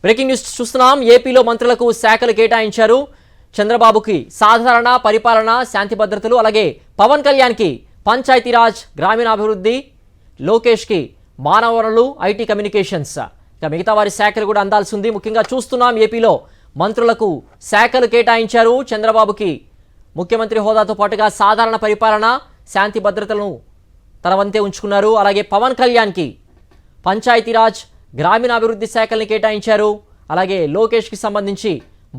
Breaking news చూస్తున్నాం. ఏపీలో మంత్రులకు శాఖలు కేటాయించారు. చంద్రబాబుకి సాధారణ పరిపాలన, శాంతి భద్రతలు, అలాగే పవన్ కళ్యాణ్కి పంచాయతీరాజ్, గ్రామీణాభివృద్ధి, లోకేష్కి మానవ వనరులు, ఐటీ కమ్యూనికేషన్స్, ఇక మిగతా వారి శాఖలు కూడా అందాల్సి ఉంది. ముఖ్యంగా చూస్తున్నాం ఏపీలో మంత్రులకు శాఖలు కేటాయించారు. చంద్రబాబుకి ముఖ్యమంత్రి హోదాతో పాటుగా సాధారణ పరిపాలన, శాంతి భద్రతలను తన వంతే ఉంచుకున్నారు. అలాగే పవన్ కళ్యాణ్కి పంచాయతీరాజ్, గ్రామీణాభివృద్ధి శాఖల్ని కేటాయించారు. అలాగే లోకేష్కి సంబంధించి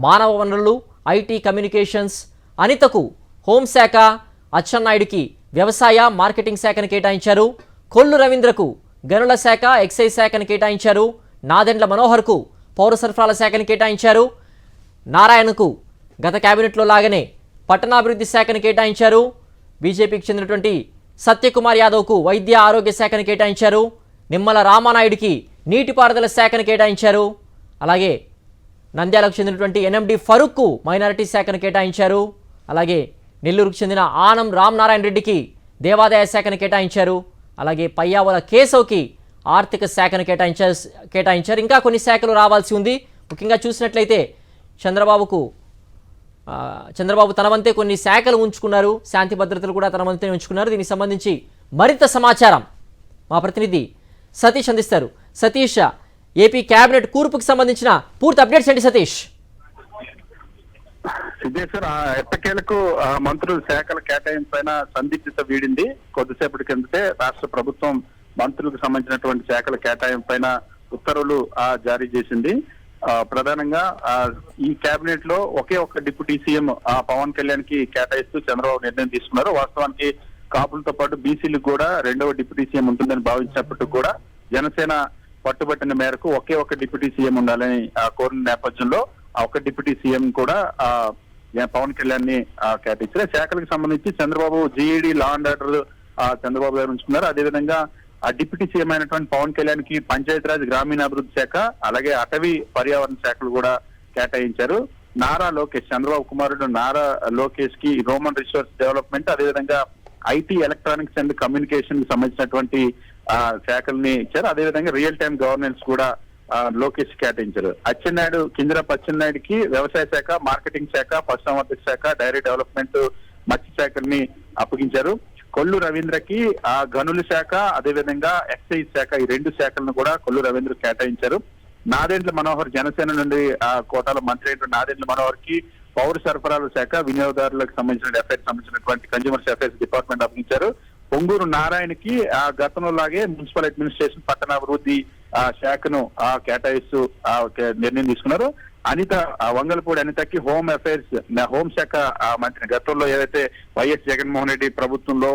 మానవ వనరులు, ఐటీ కమ్యూనికేషన్స్, అనితకు హోంశాఖ, అచ్చెన్నాయుడికి వ్యవసాయ మార్కెటింగ్ శాఖను కేటాయించారు. కొల్లు రవీంద్రకు గనుల శాఖ, ఎక్సైజ్ శాఖను కేటాయించారు. నాదెండ్ల మనోహర్కు పౌర సరఫరాల శాఖను కేటాయించారు. నారాయణకు గత కేబినెట్లో లాగానే పట్టణాభివృద్ధి శాఖను కేటాయించారు. బీజేపీకి చెందినటువంటి సత్యకుమార్ యాదవ్కు వైద్య ఆరోగ్య శాఖను కేటాయించారు. నిమ్మల రామానాయుడికి నీటిపారుదల శాఖను కేటాయించారు. అలాగే నంద్యాలకు చెందినటువంటి ఎన్ఎండి ఫరూక్కు మైనారిటీ శాఖను కేటాయించారు. అలాగే నెల్లూరుకు చెందిన ఆనం రామనారాయణ రెడ్డికి దేవాదాయ శాఖను కేటాయించారు. అలాగే పయ్యావుల కేశవ్కి ఆర్థిక శాఖను కేటాయించారు. ఇంకా కొన్ని శాఖలు రావాల్సి ఉంది. ముఖ్యంగా చూసినట్లయితే చంద్రబాబు తన వంతే కొన్ని శాఖలు ఉంచుకున్నారు. శాంతి భద్రతలు కూడా తన వంతే ఉంచుకున్నారు. దీనికి సంబంధించి మరింత సమాచారం మా ప్రతినిధి సతీష్ అందిస్తారు. సతీష్, ఏపీ కేబినెట్ కూర్పుకి సంబంధించిన పూర్తి అప్డేట్స్ ఏంటి సతీష్? సిద్ధేశ్వర్, ఎట్టకేలకు మంత్రుల శాఖల కేటాయింపైన సందిగ్ధత వీడింది. కొద్దిసేపటి కిందటే రాష్ట్ర ప్రభుత్వం మంత్రులకు సంబంధించినటువంటి శాఖల కేటాయింపైన ఉత్తర్వులు జారీ చేసింది. ప్రధానంగా ఈ కేబినెట్ లో ఒకే ఒక్క డిప్యూటీ సీఎం పవన్ కళ్యాణ్ కి కేటాయిస్తూ చంద్రబాబు నిర్ణయం తీసుకున్నారు. వాస్తవానికి కాపులతో పాటు బీసీలకు కూడా రెండవ డిప్యూటీ సీఎం ఉంటుందని భావించినప్పటికీ కూడా జనసేన పట్టుబట్టిన మేరకు ఒకే ఒక్క డిప్యూటీ సీఎం ఉండాలని కోరిన నేపథ్యంలో ఆ ఒక్క డిప్యూటీ సీఎం కూడా పవన్ కళ్యాణ్ ని కేటాయించారు. శాఖలకు సంబంధించి Chandrababu GED, law and order Chandrababu garu ఉంచుకున్నారు. అదేవిధంగా ఆ డిప్యూటీ సీఎం అయినటువంటి పవన్ కళ్యాణ్ కి పంచాయతీరాజ్, గ్రామీణాభివృద్ధి శాఖ, అలాగే అటవీ పర్యావరణ శాఖలు కూడా కేటాయించారు. నారా లోకేష్, చంద్రబాబు కుమారుడు నారా లోకేష్ కి హ్యూమన్ రిసోర్స్ డెవలప్మెంట్, అదేవిధంగా ఐటీ, ఎలక్ట్రానిక్స్ అండ్ కమ్యూనికేషన్ కి సంబంధించినటువంటి శాఖల్ని ఇచ్చారు. అదేవిధంగా రియల్ టైమ్ గవర్నెన్స్ కూడా లోకేష్ కేటాయించారు. అచ్చెన్నాయుడు, కింజరాపు అచ్చెన్నాయుడికి వ్యవసాయ శాఖ, మార్కెటింగ్ శాఖ, పశుసంవర్ధక శాఖ, డైరీ డెవలప్మెంట్, మత్స్య శాఖల్ని అప్పగించారు. కొల్లు రవీంద్రకి గనుల శాఖ, అదేవిధంగా ఎక్సైజ్ శాఖ, ఈ రెండు శాఖలను కూడా కొల్లు రవీంద్ర కేటాయించారు. నాదెండ్ల మనోహర్, జనసేన నుండి కోటాల మంత్రి అయిన నాదెండ్ల మనోహర్ కి పౌర సరఫరాల శాఖ, వినియోగదారులకు సంబంధించిన అఫైర్స్ సంబంధించినటువంటి కన్జ్యూమర్స్ అఫైర్స్ డిపార్ట్మెంట్ అప్పగించారు. పొంగూరు నారాయణకి గతంలో లాగే మున్సిపల్ అడ్మినిస్ట్రేషన్, పట్టణాభివృద్ధి శాఖను కేటాయిస్తూ నిర్ణయం తీసుకున్నారు. అనిత, వంగలపూడి అనితకి హోమ్ అఫైర్స్, హోంశాఖ మంత్రి. గతంలో ఏదైతే వైఎస్ జగన్మోహన్ రెడ్డి ప్రభుత్వంలో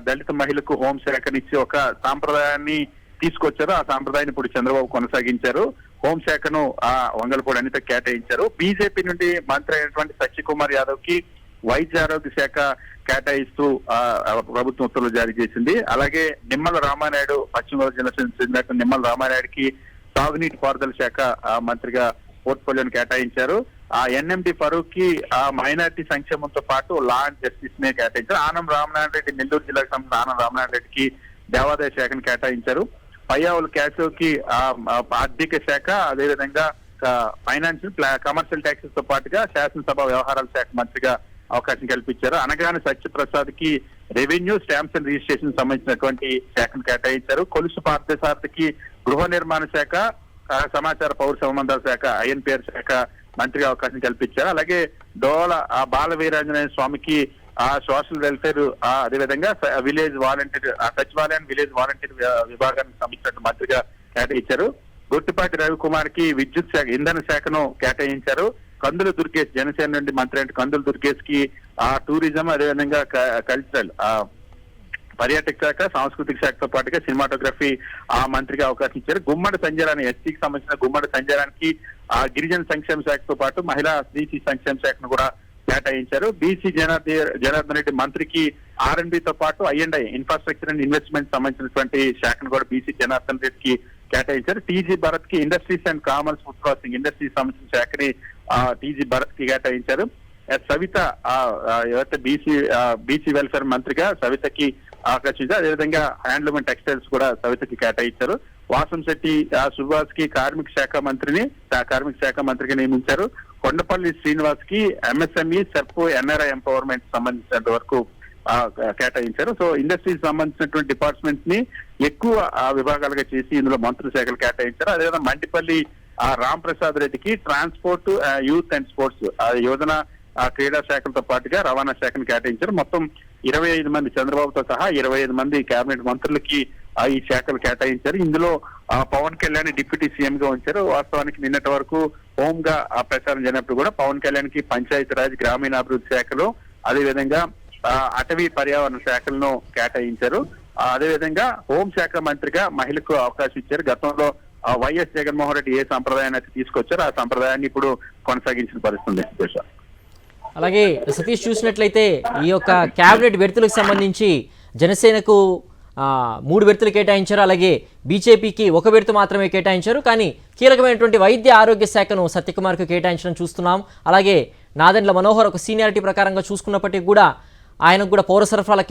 దళిత మహిళలకు హోంశాఖనిచ్చి ఒక సాంప్రదాయాన్ని తీసుకొచ్చారు. ఆ సాంప్రదాయాన్ని ఇప్పుడు చంద్రబాబు కొనసాగించారు. హోంశాఖను వంగలపూడి అనిత కేటాయించారు. బీజేపీ నుండి మంత్రి అయినటువంటి సత్యకుమార్ యాదవ్ కి వైద్య ఆరోగ్య శాఖ కేటాయిస్తూ ప్రభుత్వం ఉత్తర్వులు జారీ చేసింది. అలాగే నిమ్మల రామానాయుడు, పశ్చిమ గోదావరి జిల్లా చెందిన నిమ్మల రామానాయుడికి తాగునీటి పారుదల శాఖ మంత్రిగా పోర్ట్ఫోలియోను కేటాయించారు. ఎన్ఎండి ఫరూక్ కి మైనారిటీ సంక్షేమంతో పాటు లా అండ్ జస్టిస్ నే కేటాయించారు. ఆనం రామనారాయణ రెడ్డి, నెల్లూరు జిల్లాకు సంబంధించిన ఆనం రామనారాయణ రెడ్డికి దేవాదాయ శాఖను కేటాయించారు. పయ్యావుల కేశవ్ కి ఆర్థిక శాఖ, అదేవిధంగా ఫైనాన్షియల్, కమర్షియల్ ట్యాక్సెస్ తో పాటుగా శాసనసభ వ్యవహారాల శాఖ మంత్రిగా అవకాశం కల్పించారు. అనగానే సత్యప్రసాద్ కి రెవెన్యూ, స్టాంప్స్ అండ్ రిజిస్ట్రేషన్ సంబంధించినటువంటి శాఖను కేటాయించారు. కొలుసు పార్థసారథికి గృహ నిర్మాణ శాఖ, సమాచార పౌర సంబంధాల శాఖ, ఐఎన్పిఆర్ శాఖ మంత్రిగా అవకాశం కల్పించారు. అలాగే డోల బాల వీరాంజనేయ స్వామికి సోషల్ వెల్ఫేర్, అదేవిధంగా విలేజ్ వాలంటీర్, సచివాలయం విలేజ్ వాలంటీర్ విభాగానికి సంబంధించిన మంత్రిగా కేటాయించారు. గొట్టిపాటి రవికుమార్ కి విద్యుత్ శాఖ, ఇంధన శాఖను కేటాయించారు. కందుల దుర్గేష్, జనసేన నుండి మంత్రి అంటే కందుల దుర్గేష్ కి టూరిజం, అదేవిధంగా కల్చరల్, పర్యాటక శాఖ, సాంస్కృతిక శాఖతో పాటుగా సినిమాటోగ్రఫీ మంత్రిగా అవకాశం ఇచ్చారు. గుమ్మడి సంజయారాన్ని, ఎస్సీకి సంబంధించిన గుమ్మడి సంజయారానికి గిరిజన సంక్షేమ శాఖతో పాటు మహిళా బీసీ సంక్షేమ శాఖను కూడా కేటాయించారు. బీసీ జనార్దన్ రెడ్డి మంత్రికి R&D తో పాటు I&I, ఇన్ఫ్రాస్ట్రక్చర్ అండ్ ఇన్వెస్ట్మెంట్ సంబంధించినటువంటి శాఖను కూడా బీసీ జనార్దన్ రెడ్డికి కేటాయించారు. టీజీ భరత్ కి industries and commerce, food processing industries సంబంధించిన శాఖని టీజీ భరత్ కి కేటాయించారు. సవిత, ఏవైతే బీసీ వెల్ఫేర్ మంత్రిగా సవితకి ఆకర్షించారు. అదేవిధంగా హ్యాండ్లూమ్ అండ్ టెక్స్టైల్స్ కూడా సవితకి కేటాయించారు. వాసంశెట్టి సుభాష్ కి కార్మిక శాఖ మంత్రిగా నియమించారు. కొండపల్లి శ్రీనివాస్ కి MSME సెర్ప్ NRI ఎంపవర్మెంట్ సంబంధించినంత వరకు కేటాయించారు. సో ఇండస్ట్రీకి సంబంధించినటువంటి డిపార్ట్మెంట్స్ ని ఎక్కువ విభాగాలుగా చేసి ఇందులో మంత్రుల శాఖలు కేటాయించారు. అదేవిధంగా మండిపల్లి రామ్ ప్రసాద్ రెడ్డికి ట్రాన్స్పోర్ట్, యూత్ అండ్ స్పోర్ట్స్, యువజన క్రీడా శాఖలతో పాటుగా రవాణా శాఖను కేటాయించారు. మొత్తం 25 మంది, చంద్రబాబుతో సహా 25 మంది కేబినెట్ మంత్రులకి ఈ శాఖలు కేటాయించారు. ఇందులో పవన్ కళ్యాణ్ డిప్యూటీ సీఎం గా ఉంచారు. వాస్తవానికి నిన్నటి వరకు హోమ్ గా ప్రచారం జరిగినప్పుడు కూడా పవన్ కళ్యాణ్ కి పంచాయతీరాజ్, గ్రామీణాభివృద్ధి శాఖలు, అదేవిధంగా అటవీ పర్యావరణ శాఖలను కేటాయించారు. అదేవిధంగా హోంశాఖ మంత్రిగా మహిళకు అవకాశం ఇచ్చారు. గతంలో వైఎస్ జగన్మోహన్ రెడ్డి ఏ సంప్రదాయాన్ని అయితే తీసుకొచ్చారో ఆ సంప్రదాయాన్ని ఇప్పుడు కొనసాగించిన పరిస్థితి. అలాగే సతీష్ చూసినట్లయితే ఈ యొక్క క్యాబినెట్ బెర్తులకు సంబంధించి జనసేనకు 3 బెర్తులు కేటాయించారు. అలాగే బీజేపీకి 1 బెర్తు మాత్రమే కేటాయించారు. కానీ కీలకమైనటువంటి వైద్య ఆరోగ్య శాఖను సత్యకుమార్కు కేటాయించడం చూస్తున్నాం. అలాగే నాదెండ్ల మనోహర్ ఒక సీనియారిటీ ప్రకారంగా చూసుకున్నప్పటికీ కూడా ఆయనకు కూడా పౌర సరఫరాల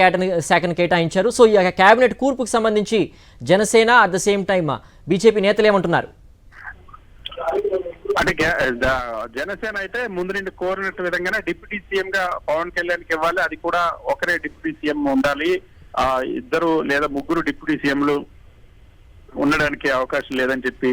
శాఖను కేటాయించారు. సో ఈ యొక్క క్యాబినెట్ కూర్పుకు సంబంధించి Janasena at the same time BJP నేతలు ఏమంటున్నారు? అంటే జనసేన అయితే ముందు నుండి కోరినట్టు విధంగానే డిప్యూటీ సీఎం గా పవన్ కళ్యాణ్కి ఇవ్వాలి. అది కూడా ఒకరే డిప్యూటీ సీఎం ఉండాలి, 2 లేదా 3 డిప్యూటీ సీఎంలు ఉండడానికి అవకాశం లేదని చెప్పి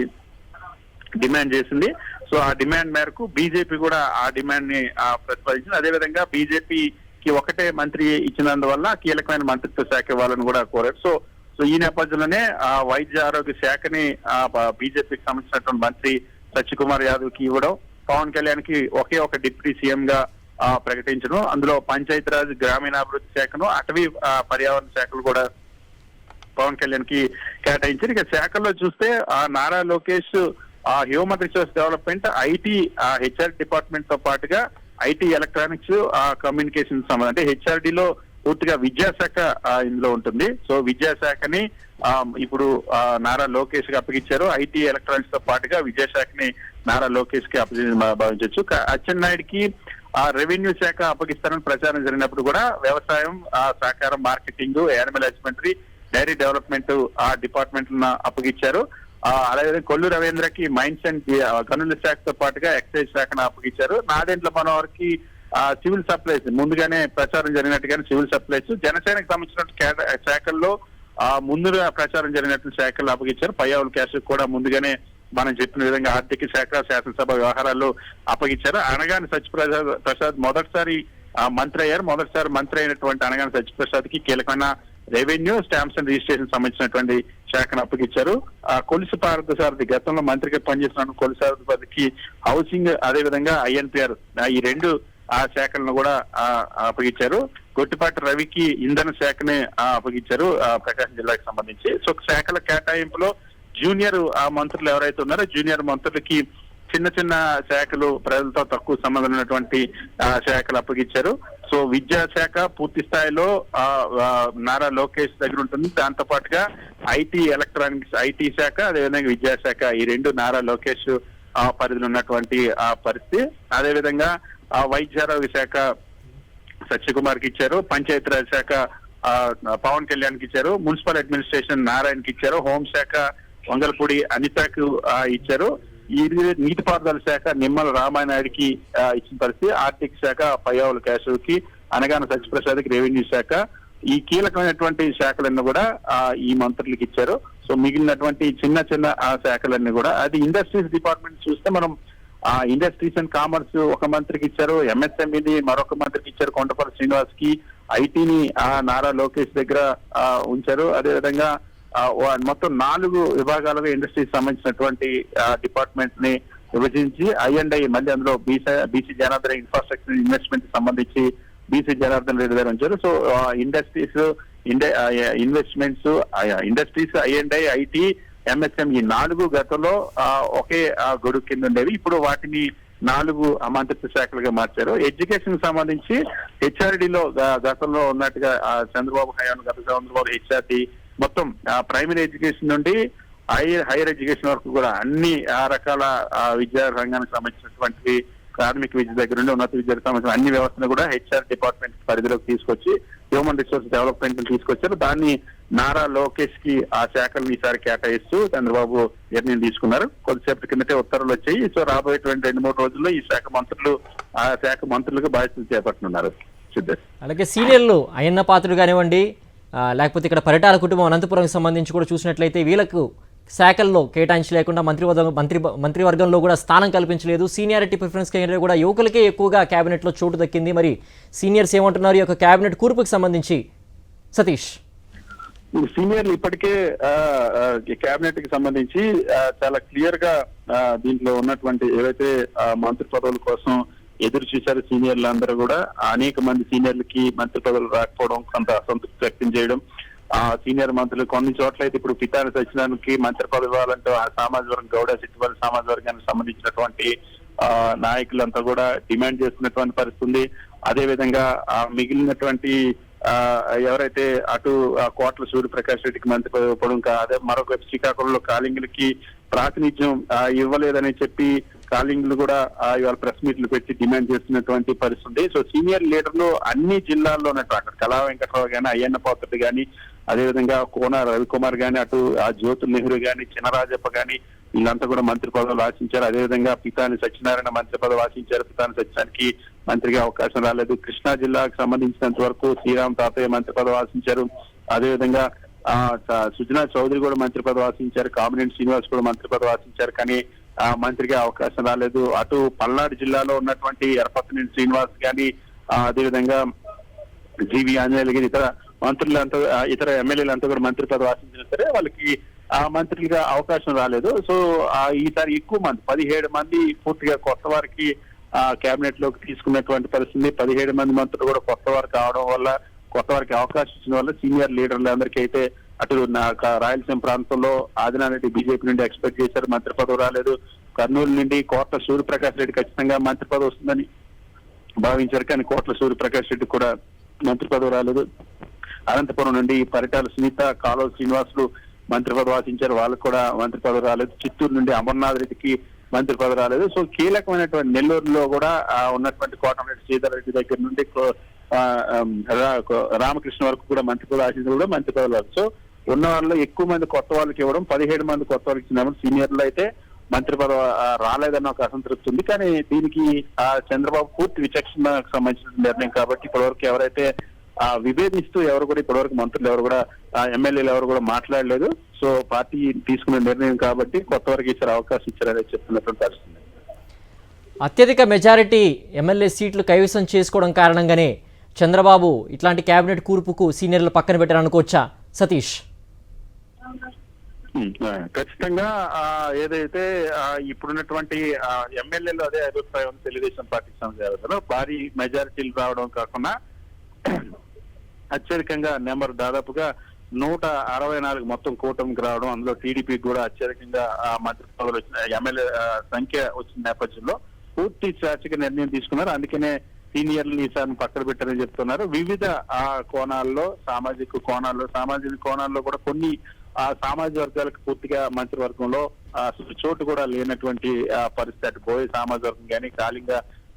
డిమాండ్ చేసింది. సో ఆ డిమాండ్ మేరకు బీజేపీ కూడా ఆ డిమాండ్ ని ప్రతిపాదించింది. అదేవిధంగా బీజేపీకి ఒకటే మంత్రి ఇచ్చినందువల్ల కీలకమైన మంత్రిత్వ శాఖ ఇవ్వాలని కూడా కోరారు. సో ఈ నేపథ్యంలోనే వైద్య ఆరోగ్య శాఖని బీజేపీకి సంబంధించినటువంటి మంత్రి సత్యకుమార్ యాదవ్ కి ఇవ్వడం, పవన్ కళ్యాణ్ కి ఒకే ఒక డిప్యూటీ సీఎం గా ప్రకటించడం, అందులో పంచాయతీరాజ్, గ్రామీణాభివృద్ధి శాఖను, అటవీ పర్యావరణ శాఖలు కూడా పవన్ కళ్యాణ్ కి కేటాయించారు. ఇక శాఖల్లో చూస్తే Nara Lokesh human resource development, IT, HR department తో పాటుగా ఐటీ, ఎలక్ట్రానిక్స్, కమ్యూనికేషన్ సంబంధం, అంటే HRDలో పూర్తిగా విద్యాశాఖ ఇందులో ఉంటుంది. సో విద్యాశాఖని ఇప్పుడు నారా లోకేష్ కి అప్పగించారు. ఐటీ, ఎలక్ట్రానిక్స్ తో పాటుగా విద్యాశాఖని నారా లోకేష్ కి భావించవచ్చు. అచ్చెన్నాయుడికి రెవెన్యూ శాఖ అప్పగిస్తారని ప్రచారం జరిగినప్పుడు కూడా వ్యవసాయం, సహకారం, marketing, animal husbandry, dairy development department అప్పగించారు. అదేవిధంగా కొల్లు రవీంద్రకి మైన్స్ అండ్ గనుల శాఖతో పాటుగా ఎక్సైజ్ శాఖను అప్పగించారు. నాదెండ్ల మనోహర్ కి సివిల్ సప్లైస్, ముందుగానే ప్రచారం జరిగినట్టుగానే సివిల్ సప్లైస్, జనసేనకు సంబంధించిన శాఖల్లో ముందుగా ప్రచారం జరిగినట్టు శాఖలు అప్పగించారు. పయ్యావుల క్యాష్ కూడా ముందుగానే మనం చెప్పిన విధంగా ఆర్థిక శాఖ, శాసనసభ వ్యవహారాలు అప్పగించారు. అనగాని సత్యప్రసాద్ మొదటిసారి మంత్రి అయ్యారు. మొదటిసారి మంత్రి అయినటువంటి అనగాని సత్యప్రసాద్ కి కీలకమైన రెవెన్యూ, స్టాంప్స్ అండ్ రిజిస్ట్రేషన్ సంబంధించినటువంటి శాఖను అప్పగించారు. కొలుసు పార్థసారథి గతంలో మంత్రిగా పనిచేసిన కొలుసు పార్థసారథికి హౌసింగ్, అదేవిధంగా INPR ఈ 2 శాఖలను కూడా అప్పగించారు. గొట్టిపాటి రవికి ఇంధన శాఖని అప్పగించారు ప్రకాశం జిల్లాకు సంబంధించి. సో శాఖల కేటాయింపులో జూనియర్ మంత్రులు ఎవరైతే ఉన్నారో జూనియర్ మంత్రులకి చిన్న చిన్న శాఖలు, ప్రజలతో తక్కువ సంబంధం ఉన్నటువంటి శాఖలు అప్పగించారు. సో విద్యాశాఖ పూర్తి స్థాయిలో నారా లోకేష్ దగ్గర ఉంటుంది. దాంతో పాటుగా ఐటీ, ఎలక్ట్రానిక్స్, ఐటీ శాఖ, అదేవిధంగా విద్యాశాఖ, ఈ 2 నారా లోకేష్ పరిధిలో ఉన్నటువంటి పరిస్థితి. అదేవిధంగా వైద్యారోగ్య శాఖ సత్యకుమార్ కి ఇచ్చారు. పంచాయతీరాజ్ శాఖ పవన్ కళ్యాణ్ కి ఇచ్చారు. మున్సిపల్ అడ్మినిస్ట్రేషన్ నారాయణకి ఇచ్చారు. హోంశాఖ వంగలపూడి అనితకు ఇచ్చారు. ఈ నీటిపారుదల శాఖ నిమ్మల రామానాయుడికి ఇచ్చిన పరిస్థితి. ఆర్థిక శాఖ పయ్యావుల కేశవ్కి, అనగాన సత్యప్రసాద్ కి రెవెన్యూ శాఖ, ఈ కీలకమైనటువంటి శాఖలన్నీ కూడా ఈ మంత్రులకు ఇచ్చారు. సో మిగిలినటువంటి చిన్న చిన్న శాఖలన్నీ కూడా, అది ఇండస్ట్రీస్ డిపార్ట్మెంట్ చూస్తే మనం ఇండస్ట్రీస్ అండ్ కామర్స్ ఒక మంత్రికి ఇచ్చారు, MSMEని మరొక మంత్రికి ఇచ్చారు, కొండపల్లి శ్రీనివాస్ కి, ఐటీని నారా లోకేష్ దగ్గర ఉంచారు. అదేవిధంగా మొత్తం 4 విభాగాలుగా ఇండస్ట్రీకి సంబంధించినటువంటి డిపార్ట్మెంట్ ని విభజించి I&I మళ్ళీ అందులో బీసీ జనార్దన్ ఇన్ఫ్రాస్ట్రక్చర్ ఇన్వెస్ట్మెంట్ సంబంధించి బీసీ జనార్దన్ రెడ్డి గారు ఉంచారు. So industries, investments, industries, I&I, IT, MSME 4 గతంలో ఒకే గొడుగు కింద ఉండేవి. ఇప్పుడు వాటిని 4 మంత్రిత్వ శాఖలుగా మార్చారు. ఎడ్యుకేషన్ సంబంధించి HRDలో గతంలో ఉన్నట్టుగా చంద్రబాబు హయాన్ చంద్రబాబు HRD మొత్తం ప్రైమరీ ఎడ్యుకేషన్ నుండి హైయర్ ఎడ్యుకేషన్ వరకు కూడా అన్ని రకాల విద్యా రంగానికి సంబంధించినటువంటి ప్రాథమిక విద్య దగ్గర నుండి ఉన్నత విద్యకు సంబంధించిన అన్ని వ్యవస్థను కూడా HR డిపార్ట్మెంట్ పరిధిలోకి తీసుకొచ్చి హ్యూమన్ రిసోర్స్ డెవలప్మెంట్ తీసుకొచ్చారు. దాన్ని నారా లోకేష్ కి ఆ శాఖలను ఈసారి కేటాయిస్తూ చంద్రబాబు నిర్ణయం తీసుకున్నారు. కొద్దిసేపటి కిందటే ఉత్తర్వులు వచ్చాయి. సో రాబోయేటువంటి 2-3 రోజుల్లో ఈ శాఖ మంత్రులు ఆ శాఖ మంత్రులుగా బాధ్యతలు చేపట్టనున్నారు. సిద్ధేష్, అలాగే సీనియర్లు అయ్యన్న పాత్రుడు కానివ్వండి, లేకపోతే ఇక్కడ పరిటాల కుటుంబం అనంతపురంకి సంబంధించి కూడా చూసినట్లయితే వీళ్ళకు శాఖల్లో కేటాయించలేకుండా మంత్రివర్గంలో కూడా స్థానం కల్పించలేదు. సీనియారిటీ ప్రిఫరెన్స్ కంటే కూడా యువకులకే ఎక్కువగా క్యాబినెట్లో చోటు దక్కింది. మరి సీనియర్స్ ఏమంటున్నారు ఈ యొక్క క్యాబినెట్ కూర్పుకి సంబంధించి? సతీష్, సీనియర్లు ఇప్పటికే కేబినెట్ కి సంబంధించి చాలా క్లియర్ గా దీంట్లో ఉన్నటువంటి ఏవైతే మంత్రి పదవుల కోసం ఎదురు చూశారు సీనియర్లు అందరూ కూడా, అనేక మంది సీనియర్లకి మంత్రి పదవులు రాకపోవడం, కొంత అసంతృప్తి వ్యక్తం చేయడం. ఆ సీనియర్ మంత్రులు కొన్ని చోట్ల అయితే ఇప్పుడు పితాని సత్యనారాయణకి మంత్రి పదవి ఇవ్వాలంటూ ఆ సామాజిక వర్గం, గౌడ సిట్టిపల్లి సామాజిక వర్గానికి సంబంధించినటువంటి నాయకులంతా కూడా డిమాండ్ చేస్తున్నటువంటి పరిస్థితి ఉంది. అదే విధంగా మిగిలినటువంటి ఎవరైతే అటు కోట్ల సూర్యప్రకాష్ రెడ్డికి మంత్రి పదవి ఇవ్వడం, అదే మరొక శ్రీకాకుళంలో కాలింగులకి ప్రాతినిధ్యం ఇవ్వలేదని చెప్పి కాలింగులు కూడా ఇవాళ ప్రెస్ మీట్లు పెట్టి డిమాండ్ చేస్తున్నటువంటి పరిస్థితి. సో సీనియర్ లీడర్లు అన్ని జిల్లాల్లో ఉన్నట్టు అక్కడ కళా వెంకటరావు గాని, అయ్యన్న పాత్రుడు గాని, అదేవిధంగా కోన రవికుమార్ గాని, అటు జ్యోతి నెహ్రూ గాని, చినరాజప్ప గాని, వీళ్ళంతా కూడా మంత్రి పదవులు ఆశించారు. అదేవిధంగా పితాని సత్యనారాయణ మంత్రి పదవి ఆశించారు. పితాని సత్యనారాయణకి మంత్రిగా అవకాశం రాలేదు. కృష్ణా జిల్లాకు సంబంధించినంత వరకు శ్రీరామ్ తాతయ్య మంత్రి పదవి ఆశించారు. అదేవిధంగా సుజనా చౌదరి కూడా మంత్రి పదవి ఆశించారు. కామినేని శ్రీనివాస్ కూడా మంత్రి పదవి ఆశించారు. కానీ మంత్రిగా అవకాశం రాలేదు. అటు పల్నాడు జిల్లాలో ఉన్నటువంటి ఎరపతినేని శ్రీనివాస్ గాని, అదేవిధంగా జీవి ఆంజనేయులు గాని, ఇతర మంత్రులంతా, ఇతర ఎమ్మెల్యేలంతా కూడా మంత్రి పదవి ఆశించినా సరే వాళ్ళకి మంత్రులుగా అవకాశం రాలేదు. సో ఈసారి ఎక్కువ మంది 17 మంది పూర్తిగా కొత్త వారికి కేబినెట్ లోకి తీసుకున్నటువంటి పరిస్థితి. 17 మంది మంత్రులు కూడా కొత్త వారు కావడం వల్ల, కొత్త వారికి అవకాశం ఇచ్చిన వల్ల సీనియర్ లీడర్లు అందరికీ అయితే అటు రాయలసీమ ప్రాంతంలో ఆదినారెడ్డి బీజేపీ నుండి ఎక్స్పెక్ట్ చేశారు, మంత్రి పదవి రాలేదు. కర్నూలు నుండి కోట్ల సూర్యప్రకాష్ రెడ్డి ఖచ్చితంగా మంత్రి పదవి వస్తుందని భావించారు, కానీ కోట్ల సూర్యప్రకాష్ రెడ్డి కూడా మంత్రి పదవి రాలేదు. అనంతపురం నుండి పరిటాల సునీత, కాలువ శ్రీనివాసులు మంత్రి పదవి ఆశించారు, వాళ్ళకు కూడా మంత్రి పదవి రాలేదు. చిత్తూరు నుండి అమర్నాథ్ రెడ్డికి మంత్రి పదవి రాలేదు. సో కీలకమైనటువంటి నెల్లూరులో కూడా ఉన్నటువంటి కోటమిరెడ్డి శ్రీధర్ రెడ్డి దగ్గర నుండి రామకృష్ణ వరకు కూడా మంత్రి పదవి ఆశించారు, కూడా మంత్రి పదవి రాదు. సో ఉన్న వాళ్ళలో ఎక్కువ మంది కొత్త వాళ్ళకి ఇవ్వడం, 17 మంది కొత్త వాళ్ళకి ఇచ్చినప్పుడు సీనియర్లు అయితే మంత్రి పదవి రాలేదన్న ఒక అసంతృప్తి ఉంది. కానీ దీనికి చంద్రబాబు పూర్తి విచక్షణకు సంబంధించిన నిర్ణయం కాబట్టి ఇప్పటివరకు ఎవరైతే విభేదిస్తూ ఎవరు కూడా ఇప్పటివరకు మంత్రులు ఎవరు కూడా ఎమ్మెల్యేలు ఎవరు కూడా మాట్లాడలేదు. సో పార్టీ తీసుకున్న నిర్ణయం కాబట్టి కొత్త వారికి ఇచ్చారు, అవకాశం ఇచ్చారని చెప్తున్నటువంటి పరిస్థితి. అత్యధిక మెజారిటీ ఎమ్మెల్యే సీట్లు కైవసం చేసుకోవడం కారణంగానే చంద్రబాబు ఇట్లాంటి కేబినెట్ కూర్పుకు సీనియర్లు పక్కన పెట్టారనుకోవచ్చా సతీష్? ఖచ్చితంగా ఏదైతే ఇప్పుడున్నటువంటి ఎమ్మెల్యేలు అదే అభిప్రాయం తెలుగుదేశం పార్టీకి సంబంధించిన భారీ మెజారిటీలు రావడం కాకుండా అత్యధికంగా నెంబర్ దాదాపుగా 164 మొత్తం కూటమికి రావడం, అందులో టీడీపీకి కూడా అత్యధికంగా మంత్రి పదవులు వచ్చిన ఎమ్మెల్యే సంఖ్య వచ్చిన నేపథ్యంలో పూర్తి స్వేచ్ఛగా నిర్ణయం తీసుకున్నారు. అందుకనే సీనియర్లు ఈసారి పక్కన పెట్టారని చెప్తున్నారు. వివిధ కోణాల్లో, సామాజిక కోణాల్లో కూడా కొన్ని సామాజిక వర్గాలకు పూర్తిగా మంత్రివర్గంలో చోటు కూడా లేనటువంటి పరిస్థితి. అటు బోయ సామాజిక వర్గం కానీ, కాళింగ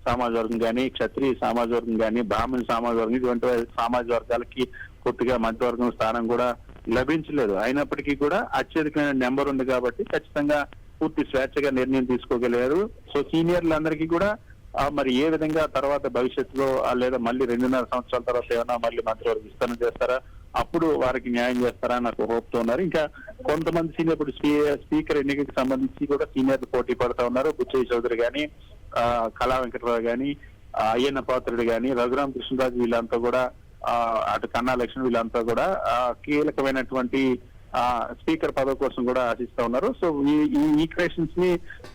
సామాజిక వర్గం కానీ, క్షత్రియ సామాజిక వర్గం కానీ, బ్రాహ్మణ సామాజిక వర్గం, ఇటువంటి సామాజిక వర్గాలకి పూర్తిగా మంత్రివర్గం స్థానం కూడా లభించలేదు. అయినప్పటికీ కూడా అత్యధికమైన నెంబర్ ఉంది కాబట్టి ఖచ్చితంగా పూర్తి స్వేచ్ఛగా నిర్ణయం తీసుకోగలిగారు. సో సీనియర్లందరికీ కూడా మరి ఏ విధంగా తర్వాత భవిష్యత్తులో లేదా మళ్ళీ 2.5 సంవత్సరాల తర్వాత ఏమైనా మళ్ళీ మంత్రివర్గ విస్తరణ చేస్తారా, అప్పుడు వారికి న్యాయం చేస్తారా నాకు హోప్ తో ఉన్నారు. ఇంకా కొంతమంది సీనియర్ ఇప్పుడు స్పీకర్ ఎన్నికకి సంబంధించి కూడా సీనియర్లు పోటీ పడతా ఉన్నారు. బుచ్చయ్య చౌదరి గాని, కళా వెంకటరావు గాని, అయ్యన్న పాత్రుడు గాని, రఘురామ కృష్ణరాజు, వీళ్ళంతా కూడా అటు కన్నా లక్ష్మణ్, వీళ్ళంతా కూడా కీలకమైనటువంటి స్పీకర్ పదవి కోసం కూడా ఆశిస్తా ఉన్నారు. సో ఈ ఈక్వేషన్స్ ని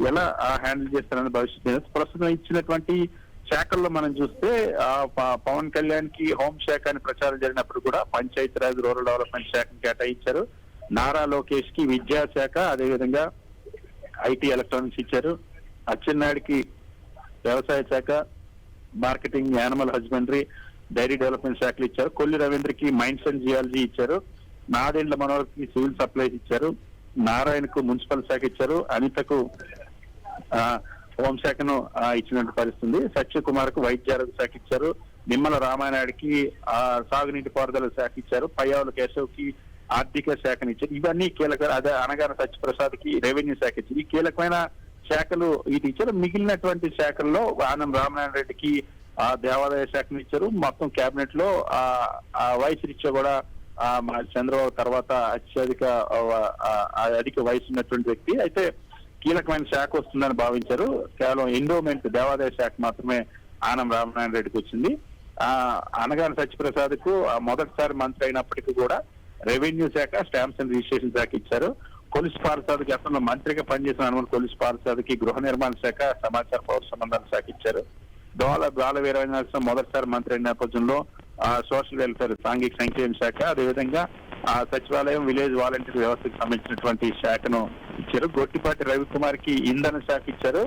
ఎలా హ్యాండిల్ చేస్తారని భవిష్యత్తు. ప్రస్తుతం ఇచ్చినటువంటి శాఖల్లో మనం చూస్తే పవన్ కళ్యాణ్ కి హోంశాఖ అని ప్రచారం జరిగినప్పుడు కూడా పంచాయతీరాజ్, రూరల్ డెవలప్మెంట్ శాఖను కేటాయించారు. నారా లోకేష్ కి విద్యాశాఖ, అదేవిధంగా ఐటీ ఎలక్ట్రానిక్స్ ఇచ్చారు. అచ్చెన్నాయుడికి వ్యవసాయ శాఖ, marketing, animal husbandry, dairy development శాఖలు ఇచ్చారు. కొల్లి రవీంద్రకి మైన్స్ అండ్ జియాలజీ ఇచ్చారు. నాదెండ్ల మనోహర్కి సివిల్ సప్లైస్ ఇచ్చారు. నారాయణకు మున్సిపల్ శాఖ ఇచ్చారు. అనితకు హోంశాఖను ఇచ్చినట్టు పరిస్థితుంది. సత్యకుమార్ కు వైద్య ఆరోగ్య శాఖ ఇచ్చారు. నిమ్మల రామానాయుడికి సాగునీటి పారుదల శాఖ ఇచ్చారు. పయ్యావుల కేశవ్ కి ఆర్థిక శాఖని ఇచ్చారు. ఇవన్నీ కీలక. అదే అనగాన సత్యప్రసాద్ కి రెవెన్యూ శాఖ ఇచ్చారు. ఈ కీలకమైన శాఖలు ఇది ఇచ్చారు. మిగిలినటువంటి శాఖల్లో ఆనం రామనారాయణ రెడ్డికి ఆ దేవాదాయ శాఖను ఇచ్చారు. మొత్తం కేబినెట్ లో ఆ వయసు రీత్యా కూడా చంద్రబాబు తర్వాత అధిక వయసు ఉన్నటువంటి వ్యక్తి. అయితే కీలకమైన శాఖ వస్తుందని భావించారు. కేవలం ఎండోమెంట్ దేవాదాయ శాఖ మాత్రమే ఆనం రామనారాయణ రెడ్డికి వచ్చింది. అనగాన సత్యప్రసాద్ కు మొదటిసారి మంత్రి అయినప్పటికీ కూడా రెవెన్యూ శాఖ, స్టాంప్స్ అండ్ రిజిస్ట్రేషన్ శాఖ ఇచ్చారు. కొలిసి పార్సాద్ గతంలో మంత్రిగా పనిచేసిన హనుమన్ కొలిసి పార్సాద్ కి గృహ నిర్మాణ శాఖ, సమాచార పౌర సంబంధాల శాఖ ఇచ్చారు. బాల వీరవేంద్ర మొదటిసారి మంత్రి అయిన నేపథ్యంలో సోషల్ వెల్ఫేర్, సాంఘిక సంక్షేమ శాఖ, అదేవిధంగా సచివాలయం, విలేజ్ వాలంటీర్ వ్యవస్థకు సంబంధించినటువంటి శాఖను ఇచ్చారు. గొట్టిపాటి రవికుమార్ కి ఇంధన శాఖ ఇచ్చారు.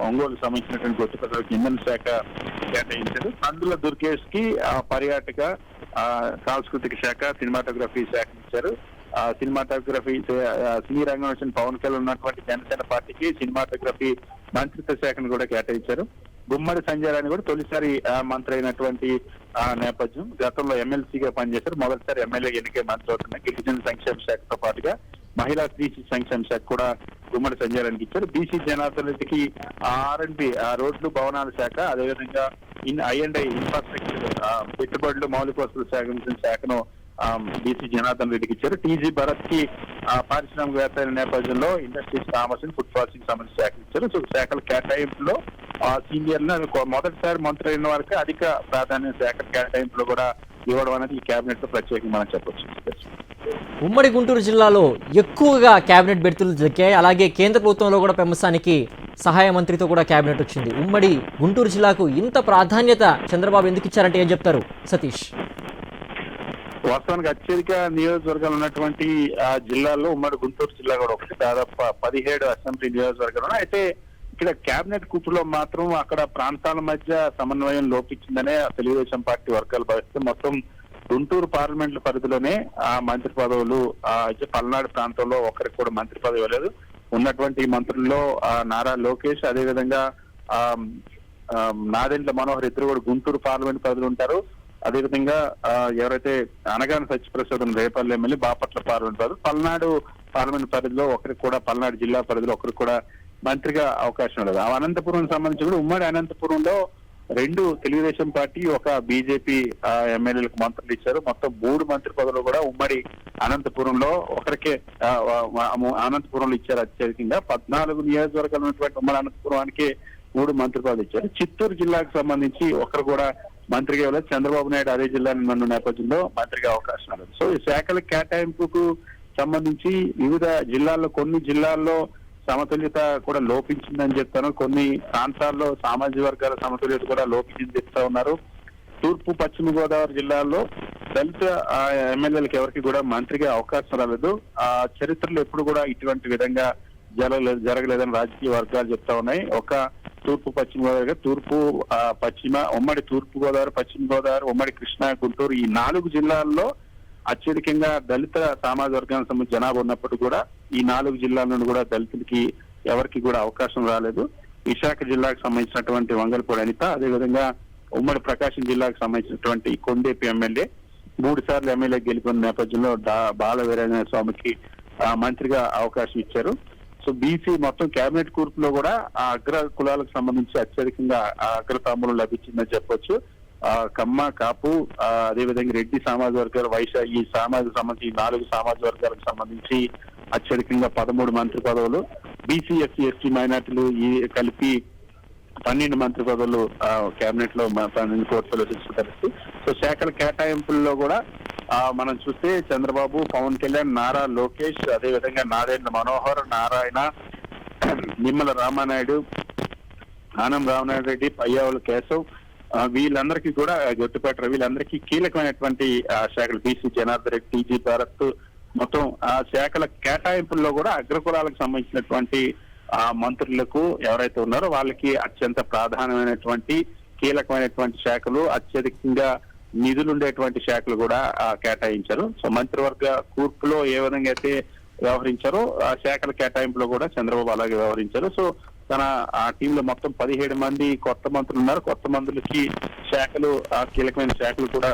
ఒంగోలు సంబంధించినటువంటి గొట్టిపాటి ఇంధన శాఖ కేటాయించారు. అందులో దుర్గేష్ కి పర్యాటక, సాంస్కృతిక శాఖ, సినిమాటోగ్రఫీ శాఖ ఇచ్చారు. సినిమాటోగ్రఫీ సినీ రంగం వచ్చిన పవన్ కళ్యాణ్ ఉన్నటువంటి జనసేన పార్టీకి సినిమాటోగ్రఫీ మంత్రిత్వ శాఖను కూడా కేటాయించారు. గుమ్మడి సంజయ్ రాణి కూడా తొలిసారి మంత్రి అయినటువంటి నేపథ్యం. గతంలో ఎమ్మెల్సీగా పనిచేశారు. మొదటిసారి ఎమ్మెల్యే ఎన్నికే మంత్రి అవుతున్న గిరిజన సంక్షేమ శాఖతో పాటుగా మహిళా బీసీ సంక్షేమ శాఖ కూడా గుమ్మడి సంజయ్ రాణికి ఇచ్చారు. బీసీ జనార్దన్ రెడ్డికి R&B రోడ్లు భవనాల శాఖ, అదేవిధంగా I&I ఇన్ఫ్రాస్ట్రక్చర్ పెట్టుబడులు మౌలిక వసతుల శాఖను బీసీ జనార్దన్ రెడ్డికి ఇచ్చారు. టీజీ భరత్ కి పారిశ్రామికవేత్తల నేపథ్యంలో ఇండస్ట్రీస్, కామర్స్, ఫుడ్ ప్రాసెసింగ్ సంబంధించిన శాఖ ఇచ్చారు. సో శాఖల కేటాయింపులో సీనియర్లు మొదటిసారి మంత్రి అయిన వారికి అధిక ప్రాధాన్యత శాఖల కేటాయింపులో కూడా ఇవ్వడం అనేది ఈ కేబినెట్ లో ప్రత్యేకంగా మనం చెప్పొచ్చు. ఉమ్మడి గుంటూరు జిల్లాలో ఎక్కువగా కేబినెట్ బెర్తులు దక్కాయి. అలాగే కేంద్ర ప్రభుత్వంలో కూడా పెంపసానికి సహాయ మంత్రితో కూడా కేబినెట్ వచ్చింది. ఉమ్మడి గుంటూరు జిల్లాకు ఇంత ప్రాధాన్యత చంద్రబాబు ఎందుకు ఇచ్చారంటే ఏం చెప్తారు సతీష్? వాస్తవానికి అత్యధిక నియోజకవర్గాలు ఉన్నటువంటి జిల్లాల్లో ఉమ్మడి గుంటూరు జిల్లా కూడా ఒకటి. దాదాపు 17 అసెంబ్లీ నియోజకవర్గాలు. అయితే ఇక్కడ కేబినెట్ కూర్పులో మాత్రం అక్కడ ప్రాంతాల మధ్య సమన్వయం లోపించిందనే తెలుగుదేశం పార్టీ వర్గాలు భావిస్తే మొత్తం గుంటూరు పార్లమెంట్ పరిధిలోనే మంత్రి పదవులు అయితే పల్నాడు ప్రాంతంలో ఒకరికి కూడా మంత్రి పదవి ఇవ్వలేదు. ఉన్నటువంటి మంత్రుల్లో నారా లోకేష్, అదేవిధంగా నాదెండ్ల మనోహర్ ఇద్దరు కూడా గుంటూరు పార్లమెంట్ పరిధిలో ఉంటారు. అదేవిధంగా ఎవరైతే అనగాన సత్యప్రసాద్ రేపల్లి ఎమ్మెల్యే, బాపట్ల పార్లమెంట్ పరిధి, పల్నాడు పార్లమెంట్ పరిధిలో ఒకరికి కూడా, పల్నాడు జిల్లా పరిధిలో ఒకరికి కూడా మంత్రిగా అవకాశం లేదు. అనంతపురం సంబంధించి కూడా ఉమ్మడి అనంతపురంలో 2 తెలుగుదేశం పార్టీ, ఒక బీజేపీ ఎమ్మెల్యేలకు మంత్రులు ఇచ్చారు. మొత్తం 3 మంత్రి పదవులు కూడా ఉమ్మడి అనంతపురంలో ఒకరికే అనంతపురంలో ఇచ్చారు. అత్యధికంగా 14 నియోజకవర్గాలు ఉన్నటువంటి ఉమ్మడి అనంతపురానికి 3 మంత్రి పదవులు ఇచ్చారు. చిత్తూరు జిల్లాకు సంబంధించి ఒకరు కూడా మంత్రిగా ఇవ్వలేదు. చంద్రబాబు నాయుడు అదే జిల్లాని ఉన్న నేపథ్యంలో మంత్రిగా అవకాశం లేదు. సో ఈ శాఖల కేటాయింపుకు సంబంధించి వివిధ జిల్లాల్లో, కొన్ని జిల్లాల్లో సమతుల్యత కూడా లోపించిందని చెప్తాను. కొన్ని ప్రాంతాల్లో సామాజిక వర్గాల సమతుల్యత కూడా లోపించింది చెప్తా ఉన్నారు. తూర్పు పశ్చిమ గోదావరి జిల్లాల్లో దళిత ఎమ్మెల్యేలకు ఎవరికి కూడా మంత్రిగా అవకాశం రాలేదు. చరిత్రలో ఎప్పుడు కూడా ఇటువంటి విధంగా జరగలేదని రాజకీయ వర్గాలు చెప్తా ఉన్నాయి. ఒక తూర్పు పశ్చిమ గోదావరి, తూర్పు పశ్చిమ, ఉమ్మడి తూర్పు గోదావరి, పశ్చిమ గోదావరి, ఉమ్మడి కృష్ణా, గుంటూరు, ఈ 4 జిల్లాల్లో అత్యధికంగా దళిత సామాజిక వర్గానికి సంబంధించిన జనాభా ఉన్నప్పటికీ కూడా ఈ 4 జిల్లాల నుండి కూడా దళితులకి ఎవరికి కూడా అవకాశం రాలేదు. విశాఖ జిల్లాకు సంబంధించినటువంటి వంగలపూడి అనిత, అదేవిధంగా ఉమ్మడి ప్రకాశం జిల్లాకు సంబంధించినటువంటి కొండేపి ఎమ్మెల్యే 3 సార్లు ఎమ్మెల్యే గెలిపిన నేపథ్యంలో బాల వీరేంద్ర స్వామికి మంత్రిగా అవకాశం ఇచ్చారు. సో బీసీ మొత్తం కేబినెట్ కూర్పులో కూడా ఆ అగ్ర కులాలకు సంబంధించి అత్యధికంగా అగ్రతాంబూలం లభించిందని చెప్పొచ్చు. కమ్మ, కాపు, అదేవిధంగా రెడ్డి సామాజిక వర్గాలు, వైశ్య, ఈ సామాజిక సంబంధించి 4 సామాజిక వర్గాలకు సంబంధించి అత్యధికంగా 13 మంత్రి పదవులు, బీసీ, ఎస్సీ, ఎస్టీ, మైనార్టీలు ఈ కలిపి 12 మంత్రి పదవులు కేబినెట్ లో 12 కోట్ల పరిస్థితి. సో శాఖల కేటాయింపుల్లో కూడా మనం చూస్తే చంద్రబాబు, పవన్ కళ్యాణ్, నారా లోకేష్, అదేవిధంగా నాదెండ్ల మనోహర్, నారాయణ, నిమ్మల రామానాయుడు, ఆనం రామనారాయణ రెడ్డి, పయ్యావుల కేశవ్, వీళ్ళందరికీ కూడా గొట్టిపాటి వీళ్ళందరికీ కీలకమైనటువంటి శాఖలు. బీసీ జనార్దన్ రెడ్డి, టీజీ భరత్, మొత్తం ఆ శాఖల కేటాయింపుల్లో కూడా అగ్రకులాలకు సంబంధించినటువంటి మంత్రులకు ఎవరైతే ఉన్నారో వాళ్ళకి అత్యంత ప్రాధాన్యమైనటువంటి కీలకమైనటువంటి శాఖలు, అత్యధికంగా నిధులు ఉండేటువంటి శాఖలు కూడా కేటాయించారు. సో మంత్రివర్గ కూర్పులో ఏ విధంగా అయితే వ్యవహరించారో ఆ శాఖల కేటాయింపులో కూడా చంద్రబాబు అలాగే వ్యవహరించారు. సో తన ఆ టీంలో మొత్తం 17 మంది కొత్త మంత్రులు ఉన్నారు. కొత్త మంత్రులకి శాఖలు, కీలకమైన శాఖలు కూడా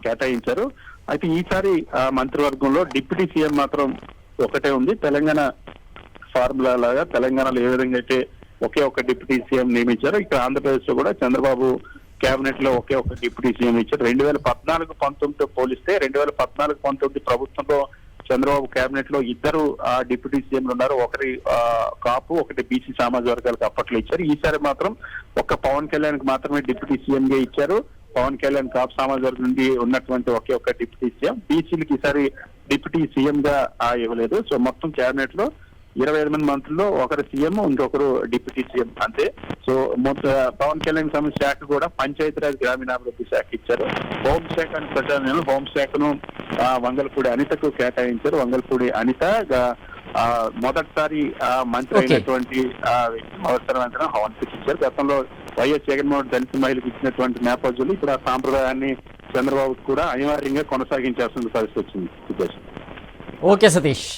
కేటాయించారు. అయితే ఈసారి ఆ మంత్రివర్గంలో డిప్యూటీ సీఎం మాత్రం ఒకటే ఉంది. తెలంగాణ ఫార్ములా లాగా తెలంగాణలో ఏ విధంగా అయితే ఒకే ఒక డిప్యూటీ సీఎం నియమించారు, ఇక్కడ ఆంధ్రప్రదేశ్ లో కూడా చంద్రబాబు కేబినెట్ లో ఒకే ఒక డిప్యూటీ సీఎం ఇచ్చారు. 2014-19 పోలిస్తే 2014-19 ప్రభుత్వంలో చంద్రబాబు కేబినెట్ లో ఇద్దరు డిప్యూటీ సీఎంలు ఉన్నారు. ఒకరి కాపు, ఒకటి బీసీ సామాజిక వర్గాలకు అప్పట్లో ఇచ్చారు. ఈసారి మాత్రం ఒక్క పవన్ కళ్యాణ్ కి మాత్రమే డిప్యూటీ సీఎం గా ఇచ్చారు. పవన్ కళ్యాణ్ కాపు సామాజిక వర్గం నుండి ఉన్నటువంటి ఒకే ఒక డిప్యూటీ సీఎం. బీసీలకి ఈసారి డిప్యూటీ సీఎం గా ఇవ్వలేదు. సో మొత్తం కేబినెట్ లో 25 మంది మంత్రుల్లో ఒకరు సీఎం, ఇంకొకరు డిప్యూటీ సీఎం అంతే. సో పవన్ కళ్యాణ్ సంబంధించిన శాఖ కూడా పంచాయతీరాజ్ గ్రామీణాభివృద్ధి శాఖ ఇచ్చారు. హోంశాఖ ప్రజాను హోంశాఖను వంగల్పూడి అనితకు కేటాయించారు. వంగల్పూడి అనిత మొదటిసారి మంత్రి అయినటువంటి మొదటిసారి మంత్రి హోంశాఖ ఇచ్చారు. గతంలో వైఎస్ జగన్మోహన్ దళిత మహిళకు ఇచ్చినటువంటి నేపథ్యంలో ఇప్పుడు ఆ సాంప్రదాయాన్ని చంద్రబాబు కూడా అనివార్యంగా కొనసాగించాల్సిన పరిస్థితి వచ్చింది. ఓకే సతీష్.